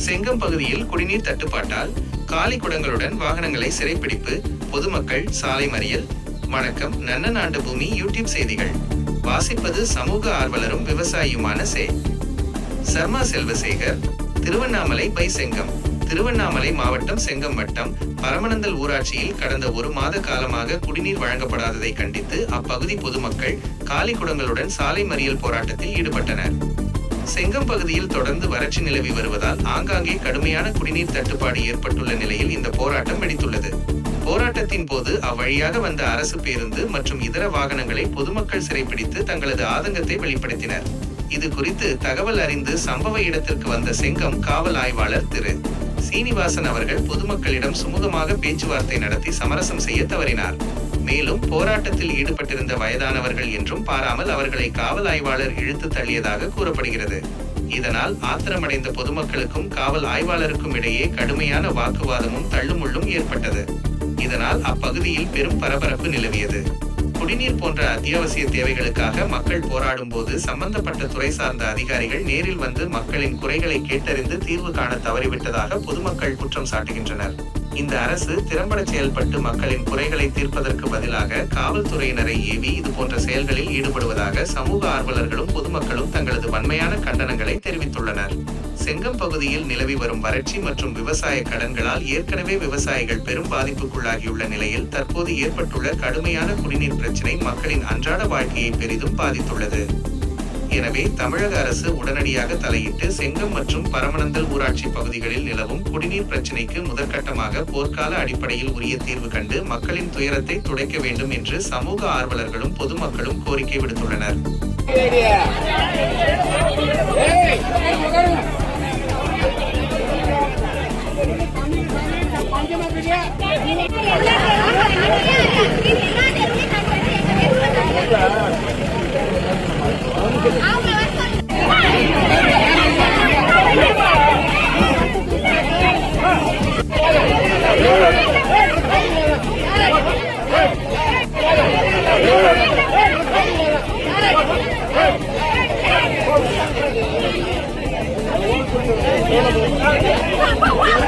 செங்கம் பகுதியில் குடிநீர் தட்டுப்பாட்டால் காலி குடங்களுடன் வாகனங்களை சிறைப்பிடிப்பு, பொதுமக்கள் சாலை மறியல். வணக்கம், நன்னநாண்டு பூமி யூடியூப் செய்திகள். வாசிப்பது சமூக ஆர்வலரும் விவசாயியுமான சர்மா செல்வசேகர். திருவண்ணாமலை பை செங்கம். திருவண்ணாமலை மாவட்டம் செங்கம் வட்டம் பரமனந்தல் ஊராட்சியில் கடந்த ஒரு மாத காலமாக குடிநீர் வழங்கப்படாததை கண்டித்து அப்பகுதி பொதுமக்கள் காலி குடங்களுடன் சாலை மறியல் போராட்டத்தில் ஈடுபட்டனர். செங்கம் பகுதியில் தொடர்ந்து வறட்சி நிலவி வருவதால் ஆங்காங்கே கடுமையான குடிநீர் தட்டுப்பாடு ஏற்பட்டுள்ள நிலையில் இந்த போராட்டம் வெடித்துள்ளது. போராட்டத்தின் போது அவ்வழியாக வந்த அரசு பேருந்து மற்றும் இதர வாகனங்களை பொதுமக்கள் சிறைப்பிடித்து தங்களது ஆதங்கத்தை வெளிப்படுத்தினர். இது குறித்து தகவல் அறிந்து சம்பவ இடத்திற்கு வந்த செங்கம் காவல் ஆய்வாளர் திரு சீனிவாசன் அவர்கள் பொதுமக்களிடம் சுமூகமாக பேச்சுவார்த்தை நடத்தி சமரசம் செய்ய தவறினார். மேலும் போராட்டத்தில் ஈடுபட்டிருந்த வயதானவர்கள் என்றும் பாராமல் அவர்களை காவல் ஆய்வாளர் இழுத்து தள்ளியதாக கூறப்படுகிறது. இதனால் ஆத்திரமடைந்த பொதுமக்களுக்கும் காவல் ஆய்வாளருக்கும் இடையே கடுமையான வாக்குவாதமும் தள்ளுமுள்ளும் ஏற்பட்டது. இதனால் அப்பகுதியில் பெரும் பரபரப்பு நிலவியது. குடிநீர் போன்ற அத்தியாவசிய தேவைகளுக்காக மக்கள் போராடும் போது சம்பந்தப்பட்ட துறை சார்ந்த அதிகாரிகள் நேரில் வந்து மக்களின் குறைகளை கேட்டறிந்து தீர்வு காண தவறிவிட்டதாக பொதுமக்கள் குற்றம் சாட்டுகின்றனர். இந்த அரசு திறம்பட செயல்பட்டு மக்களின் குறைகளை தீர்ப்பதற்கு பதிலாக காவல்துறையினரை ஏவி இது போன்ற செயல்களில் ஈடுபடுவதாக சமூக ஆர்வலர்களும் பொதுமக்களும் தங்களது வன்மையான கண்டனங்களை தெரிவித்துள்ளனர். செங்கம் பகுதியில் நிலவி வரும் வறட்சி மற்றும் விவசாய கடன்களால் ஏற்கனவே விவசாயிகள் பெரும் பாதிப்புக்குள்ளாகியுள்ள நிலையில் தற்போது ஏற்பட்டுள்ள கடுமையான குடிநீர் பிரச்சினை மக்களின் அன்றாட வாழ்க்கையை பெரிதும் பாதித்துள்ளது. எனவே தமிழக அரசு உடனடியாக தலையிட்டு செங்கம் மற்றும் பரமனந்தல் ஊராட்சி பகுதிகளில் நிலவும் குடிநீர் பிரச்சினைக்கு முதற்கட்டமாக போர்க்கால அடிப்படையில் உரிய தீர்வு கண்டு மக்களின் துயரத்தை துடைக்க வேண்டும் என்று சமூக ஆர்வலர்களும் பொதுமக்களும் கோரிக்கை விடுத்துள்ளனர். Hey!